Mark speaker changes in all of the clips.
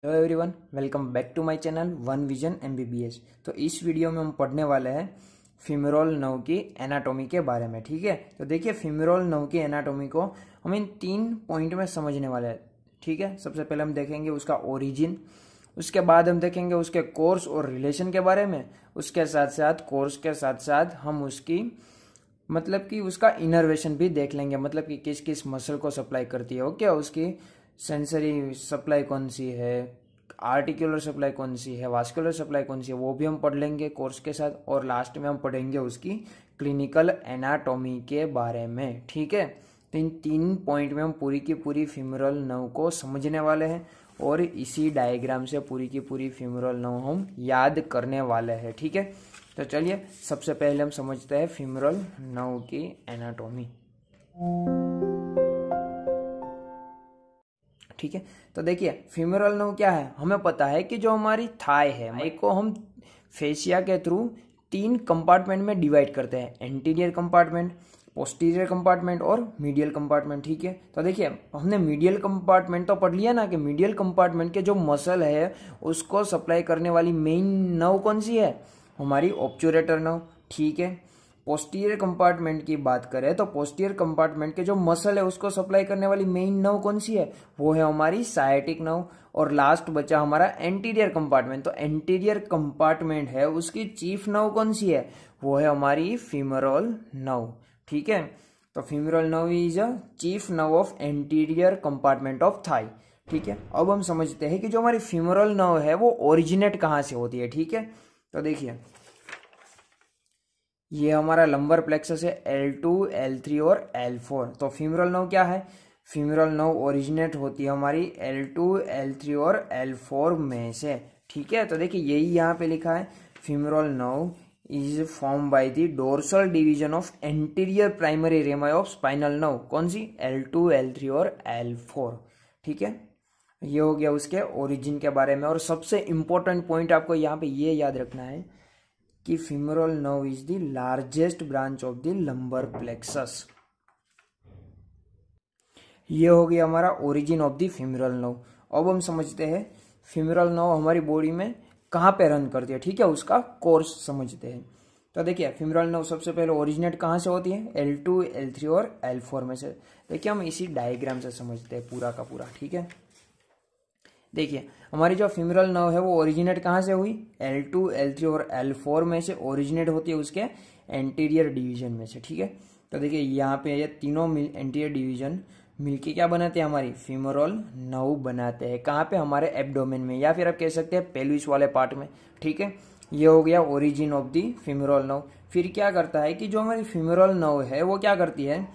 Speaker 1: Hello everyone, welcome back to my channel one vision MBBS. तो इस video में हम पढ़ने वाले हैं फीमोरल नर्व की एनाटॉमी के बारे में। ठीक है, तो देखिए फीमोरल नर्व की एनाटॉमी को हम इन 3 पॉइंट में समझने वाले हैं। ठीक है, सबसे पहले हम देखेंगे उसका ओरिजिन, उसके बाद हम देखेंगे उसके कोर्स और रिलेशन के बारे में, उसके साथ साथ कोर्स के साथ साथ हम उसकी मतलब कि उसका इनर्वेशन भी देख लेंगे, मतलब कि किस किस मसल को सप्लाई करती है। ओके, उसकी सेंसरी सप्लाई कौन सी है, आर्टिकुलर सप्लाई कौन सी है, वास्कुलर सप्लाई कौन सी है, वो भी हम पढ़ लेंगे कोर्स के साथ। और लास्ट में हम पढ़ेंगे उसकी क्लिनिकल एनाटॉमी के बारे में। ठीक है, तो इन 3 पॉइंट में हम पूरी की पूरी फीमोरल नर्व को समझने वाले हैं और इसी डायग्राम से पूरी की पूरी फीमोरल नर्व हम याद करने वाले हैं। ठीक है, तो चलिए सबसे पहले हम समझते हैं फीमोरल नर्व की एनाटॉमी। ठीक है, तो देखिए फीमोरल नर्व क्या है। हमें पता है कि जो हमारी थाई है, थाई को हम फेशिया के थ्रू 3 कंपार्टमेंट में डिवाइड करते हैं, एंटीरियर कंपार्टमेंट, पोस्टीरियर कंपार्टमेंट और मीडियल कंपार्टमेंट। ठीक है, तो देखिए हमने मीडियल कंपार्टमेंट तो पढ़ लिया ना कि मीडियल कंपार्टमेंट के जो मसल है उसको सप्लाई करने वाली मेन नर्व कौन सी है, हमारी ऑब्चुरेटर नर्व। ठीक है, पोस्टीरियर कंपार्टमेंट की बात करें तो पोस्टीरियर कंपार्टमेंट के जो मसल है उसको सप्लाई करने वाली मेन नर्व कौन सी है, वो है हमारी साइटिक नर्व। और लास्ट बचा हमारा एंटीरियर कंपार्टमेंट, तो एंटीरियर कंपार्टमेंट है उसकी चीफ नर्व कौन सी है, वो है हमारी फीमोरल नर्व। ठीक है, तो femoral nerve is a chief nerve of anterior compartment of thigh. ठीक है, अब हम समझते हैं कि जो हमारी फीमोरल नर्व है वो ओरिजिनेट कहाँ से होती है। ठीक है, तो देखिए ये हमारा लंबर प्लेक्सस है L2, L3 और L4। तो फीमोरल नर्व क्या है, फीमोरल नर्व ओरिजिनेट होती है हमारी L2, L3 और L4 में से। ठीक है, तो देखिए यही यहाँ पे लिखा है, femoral nerve is form by the dorsal division of anterior primary rami of spinal nerve, कौन सी, L2, L3 और L4। ठीक है, ये हो गया उसके ओरिजिन के बारे में। और सबसे इंपॉर्टेंट पॉइंट आपको यहाँ पे ये याद रखना है कि femoral nerve is the largest branch of the lumbar plexus. ये हो गया हमारा origin of the femoral nerve. अब हम समझते हैं फीमोरल नर्व हमारी बॉडी में कहाँ पे रन करती है। ठीक है, उसका कोर्स समझते हैं। तो देखिए फीमोरल नर्व सबसे पहले ओरिजिनेट कहाँ से होती है, L2, L3 और L4 में से। देखिए हम इसी डायग्राम से समझते हैं पूरा का पूरा। ठीक है, देखिए हमारी जो फीमोरल नर्व है वो ओरिजिनेट कहाँ से हुई, L2, L3 और L4 में से ओरिजिनेट होती है उसके एंटीरियर डिवीजन में से। ठीक है, तो देखिए यहाँ पे ये तीनों एंटीरियर डिवीजन मिलके क्या बनाते हैं, हमारी फीमोरल नर्व बनाते हैं। कहाँ पे, हमारे एब्डोमेन में, या फिर आप कह सकते हैं पेल्विस वाले पार्ट में। ठीक है, ये हो गया origin of the femoral nerve. फिर क्या करता है कि जो हमारी फीमोरल नर्व है वो क्या करती है,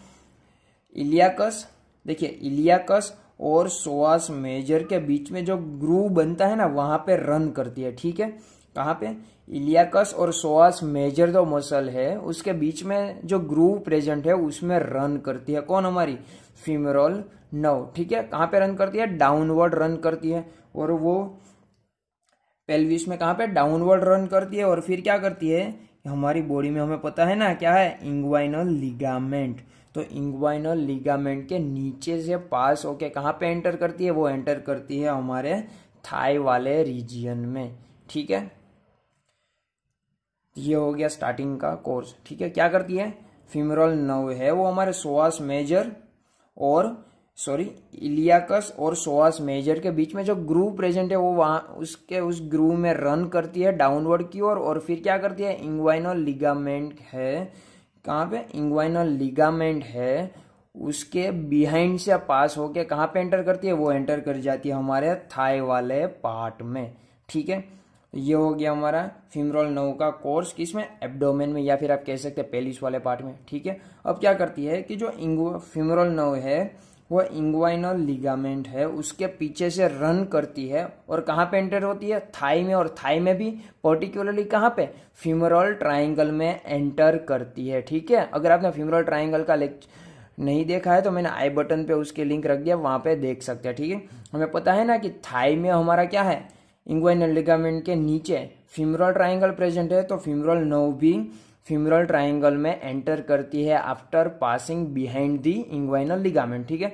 Speaker 1: इलियाकस, देखिए इलियाकस और सोआस मेजर के बीच में जो ग्रूव बनता है ना वहां पे रन करती है। ठीक है, कहाँ पे, इलियाकस और सोआस मेजर जो मसल है उसके बीच में जो ग्रूव प्रेजेंट है उसमें रन करती है, कौन, हमारी फीमोरल नर्व। ठीक है, कहाँ पे रन करती है, डाउनवर्ड रन करती है। और वो पेल्विस में कहाँ पे, डाउनवर्ड रन करती है। और फिर क्या करती है, हमारी बॉडी में हमें पता है ना क्या है, इंग्वाइनल लिगामेंट। तो इंग्वाइनल लिगामेंट के नीचे से पास होके कहाँ पे एंटर करती है, वो एंटर करती है हमारे थाई वाले रीजियन में। ठीक है, ये हो गया स्टार्टिंग का कोर्स। ठीक है, क्या करती है, फीमोरल नर्व है वो हमारे सोआस मेजर और इलियाकस और सोआस मेजर के बीच में जो ग्रूव प्रेजेंट है वो वहां उसके उस ग्रूव में रन करती है डाउनवर्ड की ओर। और फिर क्या करती है, इंग्वाइनल लिगामेंट है, कहाँ पे, इंग्वाइनल लिगामेंट है उसके बिहाइंड से पास होके कहाँ पे एंटर करती है, वो एंटर कर जाती है हमारे थाई वाले पार्ट में। ठीक है, ये हो गया हमारा फीमोरल नर्व का कोर्स, किसमें, एब्डोमेन में, या फिर आप कह सकते हैं पेल्विस वाले पार्ट में। ठीक है, अब क्या करती है कि जो फीमोरल नर्व है वो इंग्वाइनल लिगामेंट है उसके पीछे से रन करती है और कहाँ पे एंटर होती है, थाई में। और थाई में भी पर्टिकुलरली कहाँ पे, फीमोरल ट्राइंगल में एंटर करती है। ठीक है, अगर आपने फीमोरल ट्राइंगल का लेक्चर नहीं देखा है तो मैंने आई बटन पे उसके लिंक रख दिया, वहां पे देख सकते हैं। ठीक है, हमें पता है ना कि थाई में हमारा क्या है, इंग्वाइनल लिगामेंट के नीचे फीमोरल ट्राइंगल प्रेजेंट है। तो फीमोरल नर्व भी फीमोरल ट्राइंगल में एंटर करती है after passing behind the inguinal ligament. ठीक है,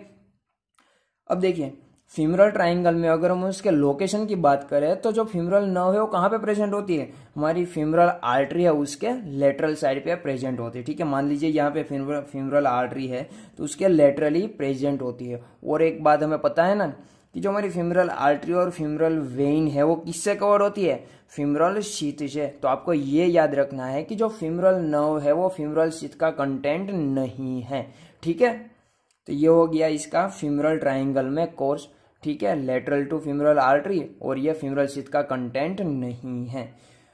Speaker 1: अब देखिए फीमरल ट्राइंगल में अगर हम उसके लोकेशन की बात करें तो जो फीमरल नर्व है वो कहाँ पे प्रेजेंट होती है, हमारी फीमरल आर्टरी है उसके लेटरल साइड पे प्रेजेंट होती है। ठीक है, मान लीजिए यहाँ पे फीमरल आर्टरी है तो उसके लेटरली प्रेजेंट होती है। और एक बात हमें पता है ना कि जो हमारी फीमरल आर्टरी और फीमरल वेइन है वो किससे कवर होती है, फीमरल शीथ से। तो आपको ये याद रखना है कि जो फीमरल नर्व है वो फीमरल शीथ का कंटेंट नहीं है। ठीक है, तो ये हो गया इसका फीमरल ट्राइंगल में कोर्स। ठीक है, लेटरल टू फीमरल आर्टरी और ये फीमरल शीथ का कंटेंट नहीं है।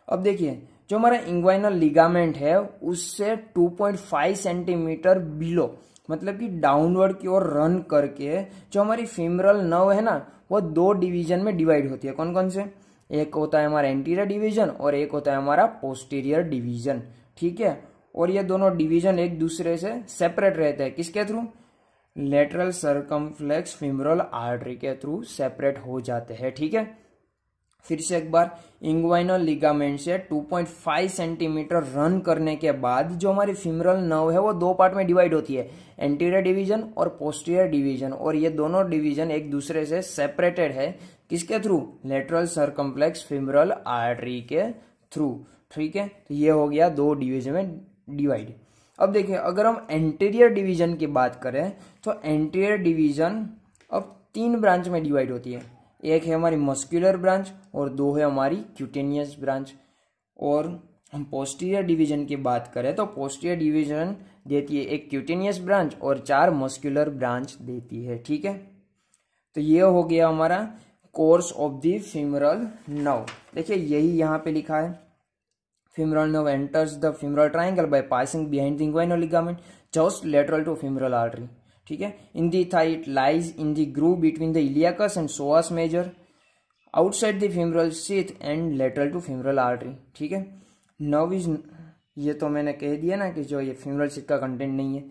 Speaker 1: अब देखिए जो हमारा इंग्वाइनल लिगामेंट है उससे 2.5 सेंटीमीटर बिलो, मतलब कि डाउनवर्ड की ओर रन करके जो हमारी फीमरल नर्व है ना वो दो डिवीजन में डिवाइड होती है। कौन कौन से, एक होता है हमारा एंटीरियर डिवीजन और एक होता है हमारा पोस्टीरियर डिवीजन। ठीक है, और ये दोनों डिवीजन एक दूसरे से सेपरेट रहते हैं, किसके through, lateral circumflex femoral artery के थ्रू सेपरेट हो जाते हैं। ठीक है, फिर से एक बार, इंग्वाइनल लिगामेंट से 2.5 सेंटीमीटर रन करने के बाद जो हमारी फीमरल नर्व है वो दो पार्ट में डिवाइड होती है, एंटीरियर डिवीजन और पोस्टीरियर डिवीजन, और ये दोनों डिवीजन एक दूसरे से सेपरेटेड है, किसके through, lateral circumflex femoral artery के थ्रू। ठीक है, तो ये हो गया दो डिवीजन में डिवाइड। अब देखिए अगर हम एंटीरियर डिवीजन की बात करें तो एंटीरियर डिवीजन अब 3 ब्रांच में डिवाइड होती है, एक है हमारी मस्कुलर ब्रांच और दो है हमारी क्यूटेनियस ब्रांच। और हम पोस्टीरियर डिवीजन की बात करें तो पोस्टीरियर डिवीजन देती है एक क्यूटेनियस ब्रांच और 4 मस्कुलर ब्रांच देती है। ठीक है, तो ये हो गया हमारा कोर्स ऑफ द फीमरल नर्व। देखिए यही यहाँ पे लिखा है, femoral nerve enters the femoral triangle by passing behind the inguinal ligament just lateral to femoral artery. ठीक है, in the thigh it lies in the groove between the iliacus and psoas major outside the femoral sheath and lateral to femoral artery. ठीक है, nerve is, ये तो मैंने कह दिया ना कि जो ये femoral sheath का कंटेंट नहीं है।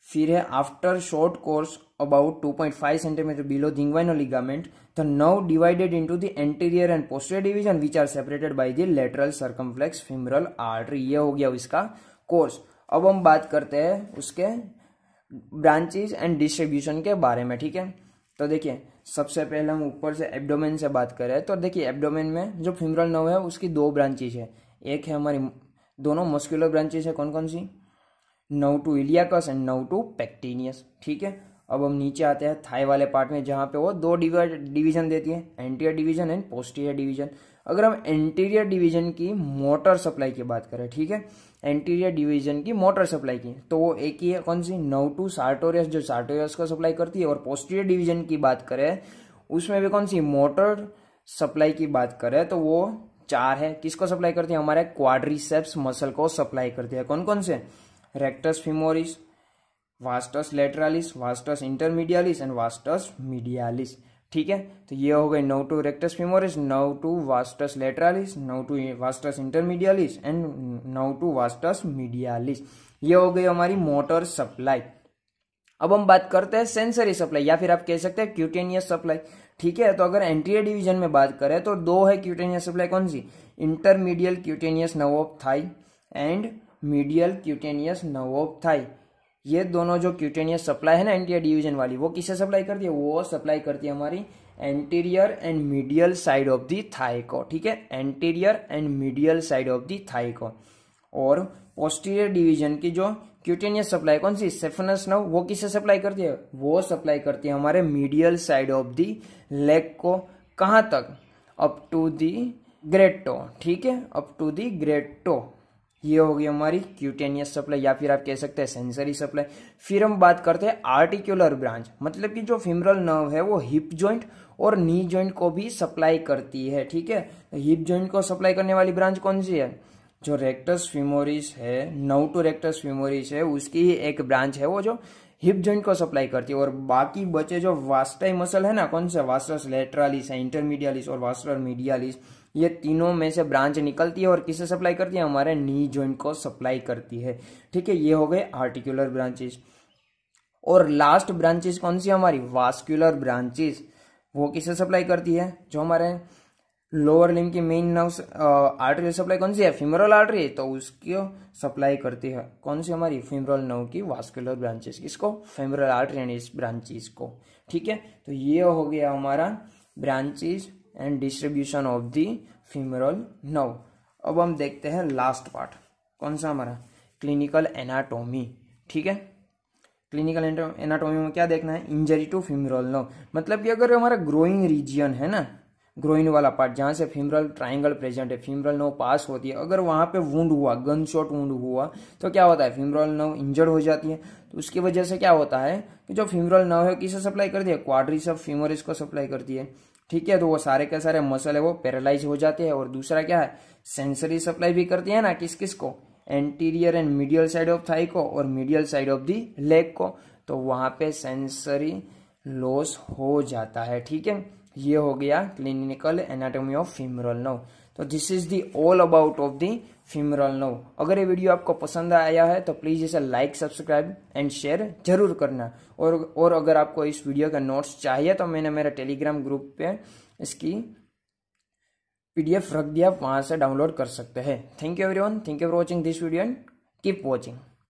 Speaker 1: फिर है after short course about 2.5 centimetre below the inguinal ligament the nerve divided into the anterior and posterior division which are separated by the lateral circumflex femoral artery. ये हो गया इसका कोर्स। अब हम बात करते हैं उसके ब्रांचेस एंड डिस्ट्रीब्यूशन के बारे में। ठीक है, तो देखिए सबसे पहले हम ऊपर से एब्डोमेन से बात करें तो देखिए एब्डोमेन में जो फीमरल नर्व है उसकी 2 ब्रांचेस है, एक है हमारी दोनों मस्कुलर ब्रांचेस है, कौन कौन सी, nerve to iliacus and nerve to pectineus. ठीक है, अब हम नीचे आते हैं थाई वाले पार्ट में जहां पे वो 2 डिवीजन देती है, anterior division and posterior division. अगर हम एंटीरियर डिवीजन की मोटर सप्लाई की बात करें, ठीक है, एंटीरियर डिवीजन की मोटर सप्लाई की तो वो एक ही है, कौन सी, नर्व टू सार्टोरियस जो सार्टोरियस को सप्लाई करती है। और पोस्टीरियर डिवीजन की बात करें उसमें भी कौन सी, मोटर सप्लाई की बात करें तो वो 4 है, किसको सप्लाई करती है, हमारे क्वाड्रिसेप्स मसल को सप्लाई करती है। कौन कौन से, rectus femoris, vastus lateralis, vastus intermedialis and vastus medialis. ठीक है, तो ये हो गए nerve to rectus femoris, nerve to vastus lateralis, nerve to vastus intermedialis and nerve to vastus medialis. ये हो गई हमारी मोटर सप्लाई। अब हम बात करते हैं सेंसरी सप्लाई या फिर आप कह सकते हैं क्यूटेनियस सप्लाई। ठीक है, तो अगर एंटीरियर डिवीजन में बात करें तो 2 है क्यूटेनियस सप्लाई, कौन सी, intermedial cutaneous nerve of thigh and medial cutaneous nerve of thigh. ये दोनों जो क्यूटेनियस सप्लाई है ना एंटीरियर डिवीजन वाली, वो किसे सप्लाई करती है, वो सप्लाई करती है हमारी anterior and medial side of the thigh को। ठीक है, anterior and medial side of the thigh को। और पोस्टीरियर डिवीजन की जो क्यूटेनियस सप्लाई कौन सी, सेफनस नर्व, वो किसे सप्लाई करती है, वो सप्लाई करती है हमारे medial side of the leg को। कहां तक, up to the great toe. ठीक है, up to the great toe. ये हो गई हमारी क्यूटेनियस सप्लाई या फिर आप कह सकते हैं सेंसरी सप्लाई। फिर हम बात करते हैं आर्टिकुलर ब्रांच, मतलब कि जो फीमरल नर्व है वो हिप जॉइंट और नी जॉइंट को भी सप्लाई करती है। ठीक है, हिप जॉइंट को सप्लाई करने वाली ब्रांच कौन सी है, जो रेक्टस फीमोरिस है, नर्व टू रेक्टस फीमोरिस है, उसकी ही एक ब्रांच है वो जो हिप जॉइंट को सप्लाई करती है। और बाकी बचे जो वास्टाई मसल है ना, कौन सा, वास्टस लेटरालिस है, इंटरमीडियालिस और वास्टर मीडियालिस, ये तीनों में से ब्रांच निकलती है और किसे सप्लाई करती है, हमारे नी जॉइंट को सप्लाई करती है। ठीक है, ये हो गए आर्टिकुलर ब्रांचेस। और लास्ट ब्रांचेस कौन सी हमारी, वास्कुलर ब्रांचेस, वो किसे सप्लाई करती है, जो हमारे लोअर लिम्ब की मेन नर्व्स आर्टरी सप्लाई कौन सी है, फीमरल आर्टरी, तो उसको सप्लाई करती है कौन सी, हमारी फीमरल नर्व की वास्कुलर ब्रांचेस, किसको, फीमरल आर्टरी एंड इस ब्रांचेस को। ठीक है, तो ये हो गया हमारा branches and distribution of the femoral nerve. अब हम देखते हैं लास्ट पार्ट, कौन सा हमारा क्लिनिकल एनाटॉमी। ठीक है, क्लिनिकल एनाटॉमी में क्या देखना है, इंजरी टू फीमोरल नर्व, मतलब कि अगर हमारा ग्रोइंग रीजियन है ना, ग्रोइन वाला पार्ट जहां से फीमोरल ट्रायंगल प्रेजेंट है, फीमोरल नर्व पास होती है, अगर वहां पे वुंड हुआ, गन शॉट वुंड हुआ, तो क्या होता है, फीमोरल नर्व इंजर्ड हो जाती है। तो उसकी वजह से क्या होता है कि जो फीमोरल नर्व है किसे सप्लाई करती है, क्वाड्रिसेप्स फीमोरिस को सप्लाई करती है। ठीक है, तो वो सारे के सारे मसल है वो पैरालाइज हो जाते हैं। और दूसरा क्या है, सेंसरी सप्लाई भी करती है ना, किस किस को, anterior and medial side of thigh को और medial side of the leg को, तो वहां पे सेंसरी लॉस हो जाता है। ठीक है, ये हो गया clinical anatomy of femoral nerve. तो this is the all about of the femoral nerve. अगर ये वीडियो आपको पसंद आया है तो प्लीज इसे लाइक, सब्सक्राइब एंड शेयर जरूर करना। और अगर आपको इस वीडियो का नोट्स चाहिए तो मैंने मेरे टेलीग्राम ग्रुप पे इसकी PDF रख दिया, वहां से डाउनलोड कर सकते हैं। Thank you everyone, thank you for watching this video and keep watching.